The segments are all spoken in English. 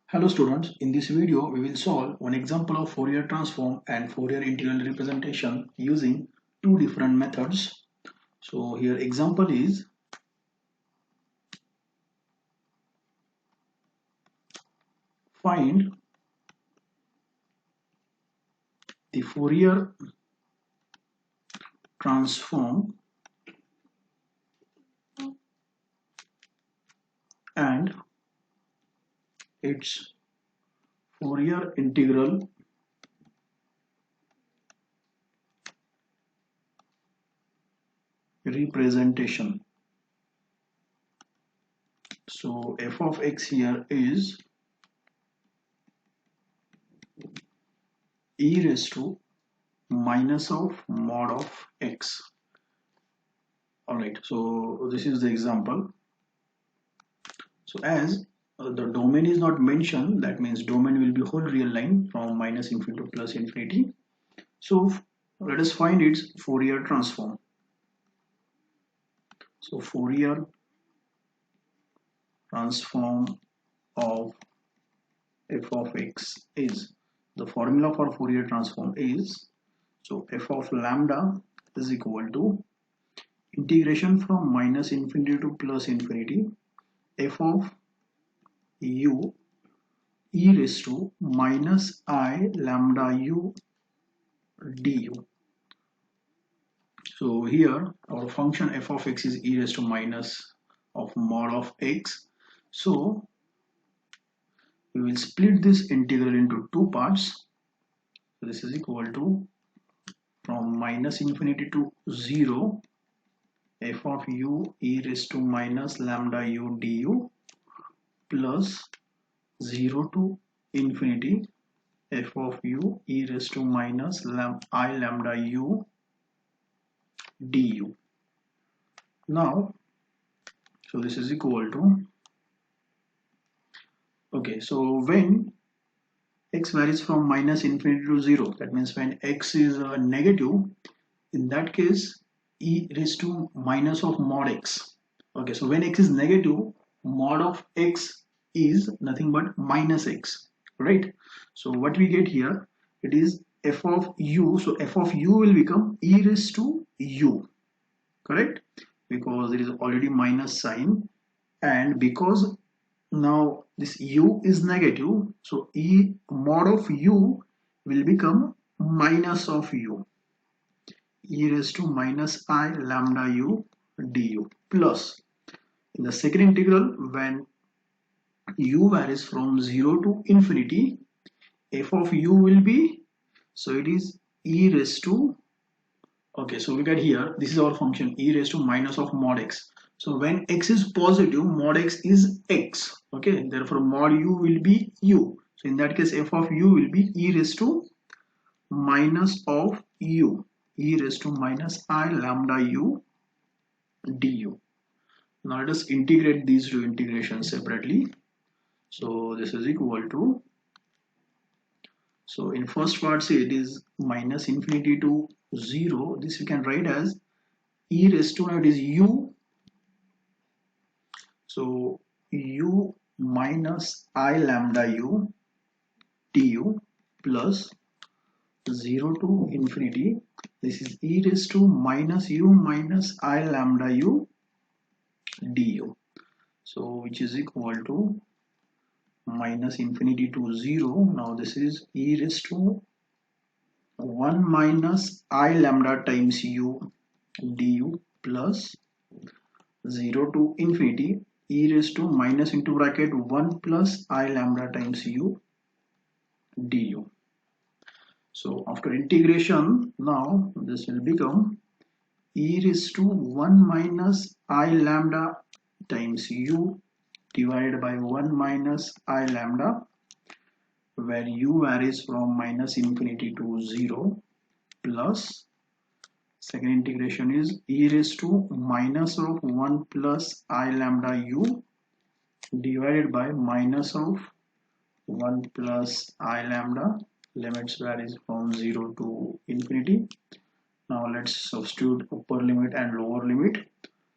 Hello students, in this video we will solve one example of Fourier transform and Fourier integral representation using two different methods. So here example is find the Fourier transform and its Fourier integral representation. So f of x here is e raised to minus of mod of x. Alright, so this is the example. So as the domain is not mentioned, that means domain will be whole real line from minus infinity to plus infinity. So let us find its Fourier transform. So Fourier transform of f of x is, the formula for Fourier transform is, so f of lambda is equal to integration from minus infinity to plus infinity f of u e raised to minus I lambda u du. So here our function f of x is e raised to minus of mod of x. So we will split this integral into two parts. So this is equal to from minus infinity to 0 f of u e raised to minus lambda u du plus 0 to infinity f of u e raised to minus I lambda u du. Now, so this is equal to, okay, so when x varies from minus infinity to 0, that means when x is negative, in that case e raised to minus of mod x. Okay, so when x is negative, mod of x is nothing but minus x, right? So what we get here, it is f of u, so f of u will become e raised to u, correct? Because there is already minus sign, and because now this u is negative, so e mod of u will become minus of u, e raised to minus I lambda u du plus, in the second integral when u varies from 0 to infinity, f of u will be, so it is e raised to, okay, so we get here, this is our function e raised to minus of mod x. So when x is positive, mod x is x, okay, therefore mod u will be u. So in that case f of u will be e raised to minus of u, e raised to minus I lambda u du. Now let us integrate these two integrations separately. So this is equal to, so in first part say it is minus infinity to 0, this we can write as e raised to, now it is u, so u minus I lambda u du plus 0 to infinity, this is e raised to minus u minus I lambda u du, so which is equal to minus infinity to 0, now this is e raised to 1 minus I lambda times u du plus 0 to infinity e raised to minus into bracket 1 plus I lambda times u du. So after integration, now this will become e raised to 1 minus I lambda times u divided by 1 minus I lambda, where u varies from minus infinity to 0, plus second integration is e raised to minus of 1 plus I lambda u divided by minus of 1 plus I lambda, limits varies from 0 to infinity. Now let's substitute upper limit and lower limit.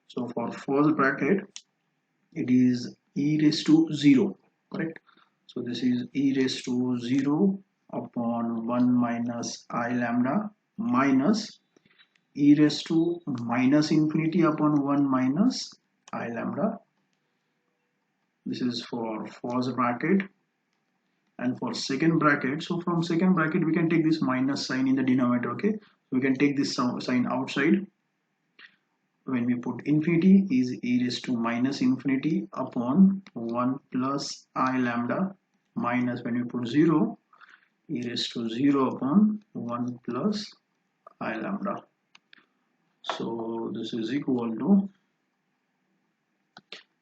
So for first bracket it is e raised to 0, correct? So this is e raised to 0 upon 1 minus I lambda minus e raised to minus infinity upon 1 minus I lambda. This is for first bracket. And for second bracket, so from second bracket we can take this minus sign in the denominator. Okay, we can take this sign outside. When we put infinity is e raised to minus infinity upon 1 plus I lambda minus when we put 0 e raised to 0 upon 1 plus I lambda. So this is equal to,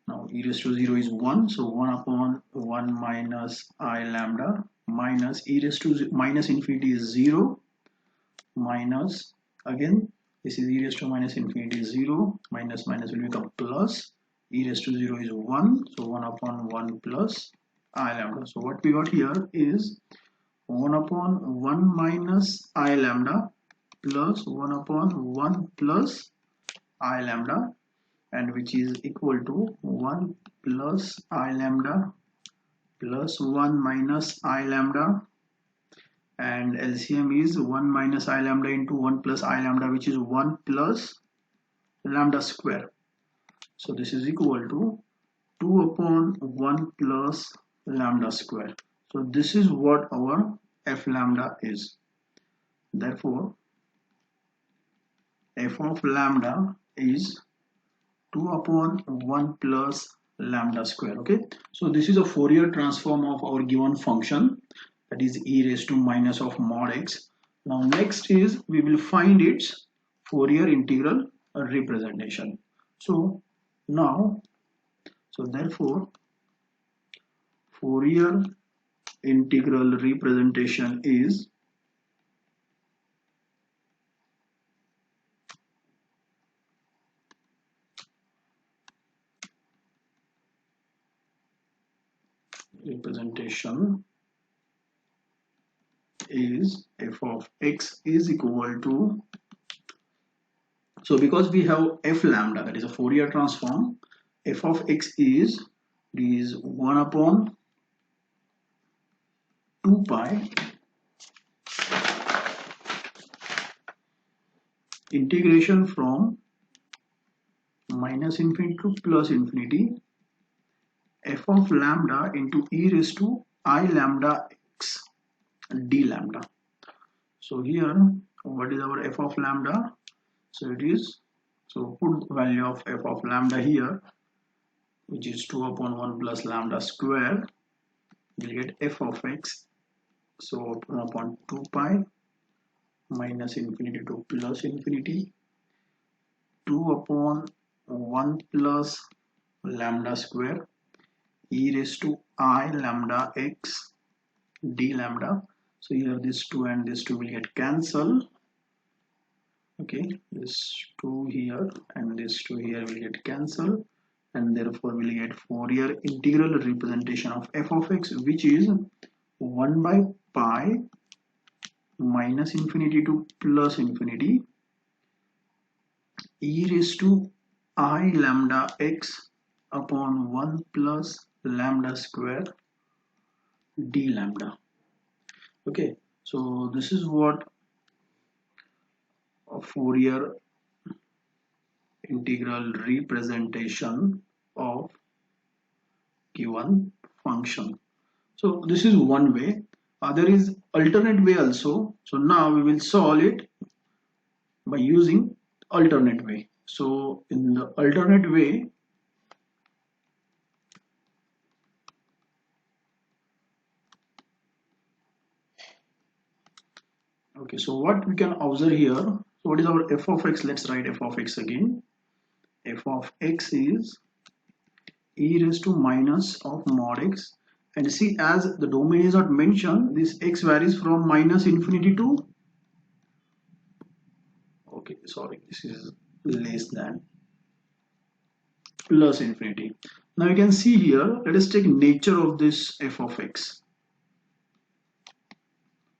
now e raised to 0 is 1, so 1 upon 1 minus I lambda minus e raised to minus infinity is 0 minus, again this is e raised to minus infinity is 0 minus minus will become plus, e raised to 0 is 1, so 1 upon 1 plus I lambda. So what we got here is 1 upon 1 minus I lambda plus 1 upon 1 plus I lambda, and which is equal to 1 plus I lambda plus 1 minus I lambda, and LCM is 1 minus I lambda into 1 plus I lambda, which is 1 plus lambda square. So this is equal to 2 upon 1 plus lambda square. So this is what our f lambda is. Therefore f of lambda is 2 upon 1 plus lambda square. Okay, so this is a Fourier transform of our given function, that is e raised to minus of mod x. Now next is we will find its Fourier integral representation. So now, so therefore Fourier integral representation is f of x is equal to, so because we have f lambda, that is a Fourier transform, f of x is 1 upon 2 pi integration from minus infinity to plus infinity f of lambda into e raised to I lambda x d lambda. So here what is our f of lambda? So it is, so put value of f of lambda here, which is 2 upon 1 plus lambda square, we'll get f of x, so 1 upon 2 pi minus infinity to plus infinity 2 upon 1 plus lambda square e raised to I lambda x d lambda. So here this 2 and this 2 will get cancelled. Okay, this 2 here and this 2 here will get cancelled, and therefore we'll get Fourier integral representation of f of x, which is 1 by pi minus infinity to plus infinity e raised to I lambda x upon 1 plus lambda square d lambda. Okay, so this is what a Fourier integral representation of given function. So this is one way. There is alternate way also. So now we will solve it by using alternate way. So in the alternate way, okay, so what we can observe here, so what is our f of x? Let's write f of x again. F of x is e raised to minus of mod x, and see, as the domain is not mentioned, this x varies from minus infinity to, okay, sorry, this is less than plus infinity. Now you can see here, let us take nature of this f of x.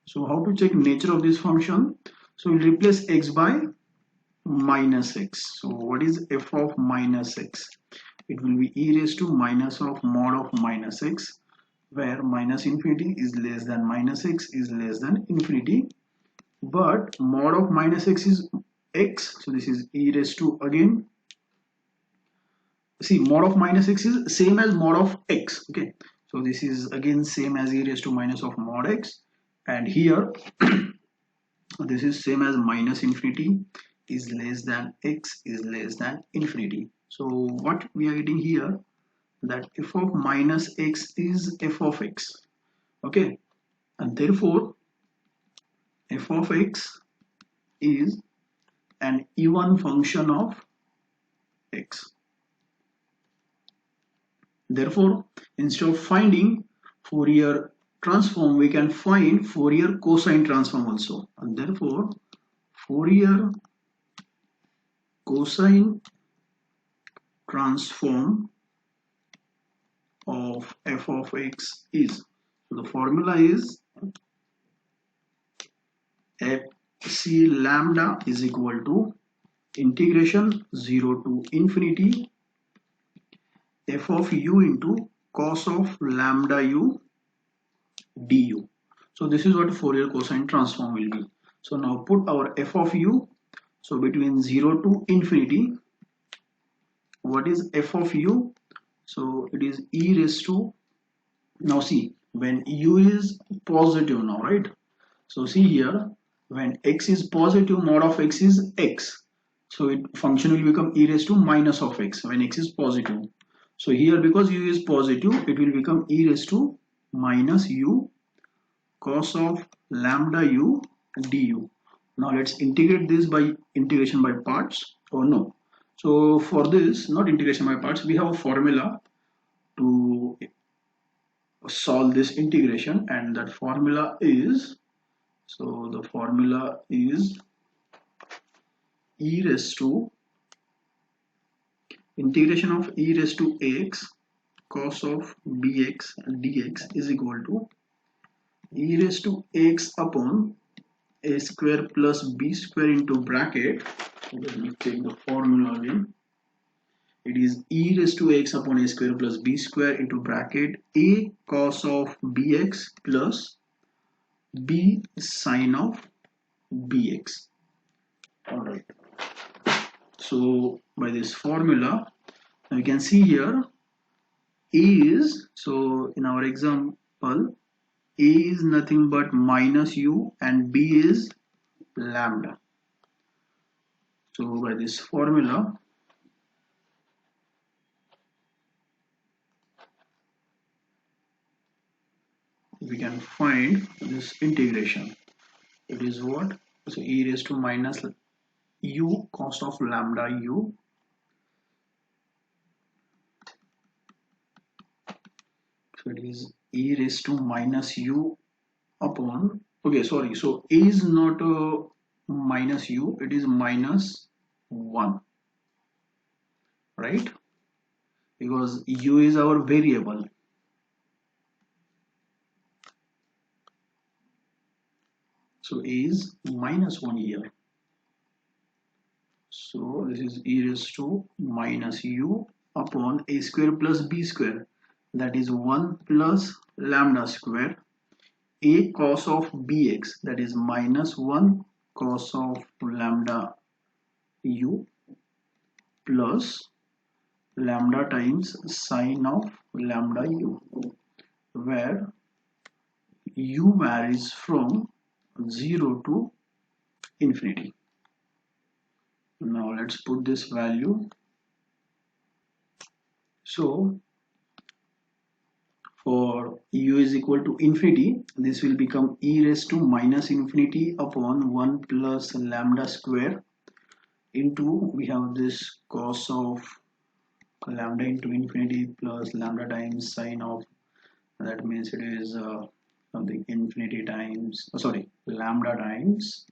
So how to check nature of this function? So we'll replace x by minus x. So what is f of minus x? It will be e raised to minus of mod of minus x. where minus infinity is less than minus x is less than infinity, but mod of minus x is x, so this is e raised to, again, see, mod of minus x is same as mod of x. Okay, so this is again same as e raised to minus of mod x, and here this is same as minus infinity is less than x is less than infinity. So what we are getting here, that f of minus x is f of x. Okay, and therefore f of x is an even function of x. Therefore, instead of finding Fourier transform, we can find Fourier cosine transform also. And therefore, Fourier cosine transform of f of x is, so the formula is fc lambda is equal to integration 0 to infinity f of u into cos of lambda u du. So this is what Fourier cosine transform will be. So now put our f of u, so between 0 to infinity, what is f of u? So it is e raised to, now see, when u is positive now, right? So see here, when x is positive, mod of x is x. So it function will become e raised to minus of x when x is positive. So here, because u is positive, it will become e raised to minus u cos of lambda u du. Now let's integrate this by integration by parts, or no. So for this, not integration by parts, we have a formula to solve this integration, and that formula is, so the formula is e raised to integration of e raised to x cos of bx dx is equal to e raised to x upon a square plus b square into bracket. Let me take the formula again. It is e raised to x upon a square plus b square into bracket a cos of bx plus b sine of bx. Alright. So by this formula, we can see here a is, so in our example, a is nothing but minus u and b is lambda. So by this formula, we can find this integration. It is what? So e raised to minus u cos of lambda u, so it is e raised to minus u upon, okay, sorry, so a is not minus u, it is minus 1, right? Because u is our variable. So a is minus 1 here. So this is e raised to minus u upon a square plus b square, that is 1 plus lambda square, a cos of bx, that is minus 1 cos of lambda u plus lambda times sine of lambda u, where u varies from 0 to infinity. Now let's put this value. So for u is equal to infinity, this will become e raised to minus infinity upon 1 plus lambda square into, we have this cos of lambda into infinity plus lambda times sine of, that means it is something infinity times, sorry, lambda times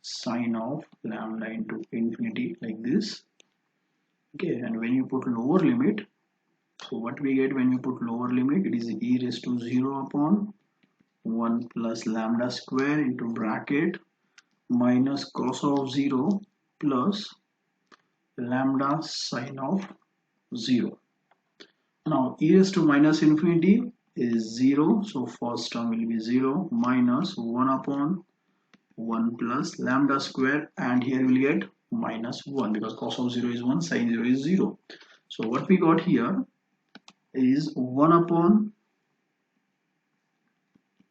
sine of lambda into infinity, like this. Okay, and when you put lower limit, so what we get when you put lower limit, it is e raised to 0 upon 1 plus lambda square into bracket minus cos of 0 plus lambda sine of 0. Now e raised to minus infinity is 0. So first term will be 0 minus 1 upon 1 plus lambda square, and here we'll get minus 1 because cos of 0 is 1, sin 0 is 0. So what we got here is 1 upon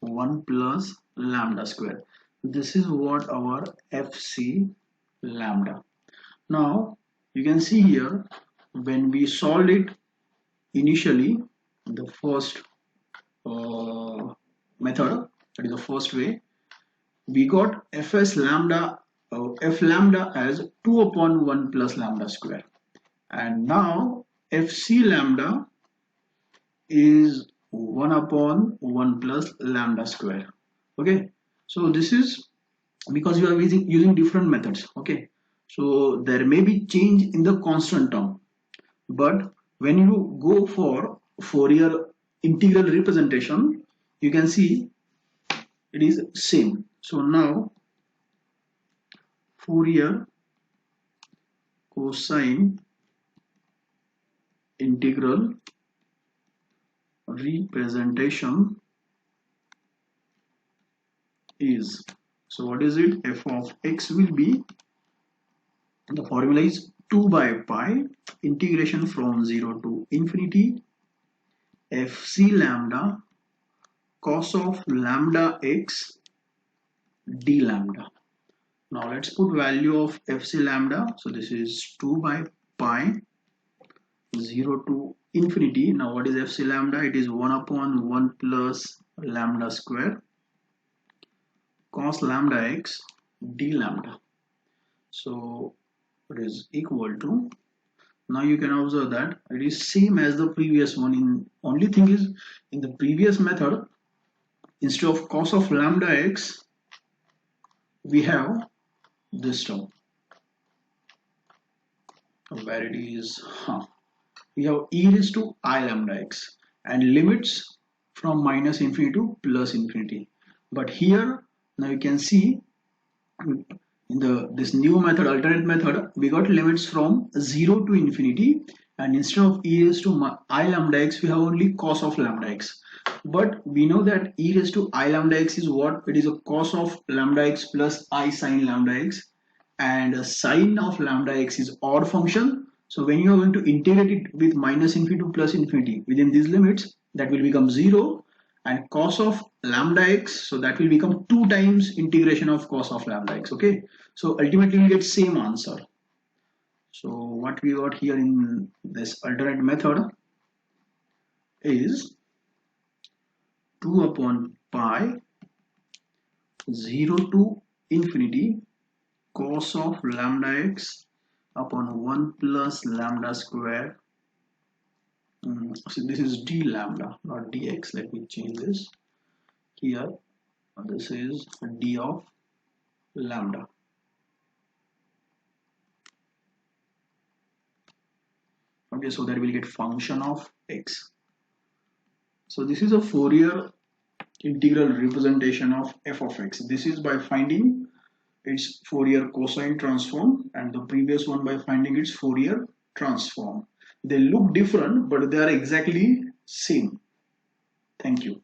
1 plus lambda square. This is what our FC lambda. Now you can see here when we solved it initially, the first method, that is the first way, we got fs lambda, f lambda as 2 upon 1 plus lambda square, and now fc lambda is 1 upon 1 plus lambda square. Okay, so this is because you are using different methods. Okay, so there may be change in the constant term, but when you go for Fourier integral representation, you can see it is same. So now Fourier cosine integral representation is, so what is it? F of x will be, the formula is 2 by pi integration from 0 to infinity fc lambda cos of lambda x d lambda. Now let's put value of fc lambda. So this is 2 by pi 0 to infinity. Now what is fc lambda? It is 1 upon 1 plus lambda square cos lambda x d lambda. So it is equal to, now you can observe that it is same as the previous one. In only thing is, in the previous method, instead of cos of lambda x, we have this term where it is we have e raised to I lambda x and limits from minus infinity to plus infinity. But here now you can see in this new method, alternate method, we got limits from 0 to infinity, and instead of e raised to I lambda x, we have only cos of lambda x. But we know that e raised to I lambda x is what? It is a cos of lambda x plus I sin lambda x, and sine of lambda x is odd function. So when you are going to integrate it with minus infinity to plus infinity within these limits, that will become 0, and cos of lambda x, so that will become 2 times integration of cos of lambda x. Okay, so ultimately we get same answer. So what we got here in this alternate method is 2 upon pi 0 to infinity cos of lambda x upon 1 plus lambda square. So this is d lambda, not dx. Let me change this here. This is d of lambda. Okay, so that will get function of x. So this is a Fourier integral representation of f of x. This is by finding its Fourier cosine transform, and the previous one by finding its Fourier transform. They look different, but they are exactly same. Thank you.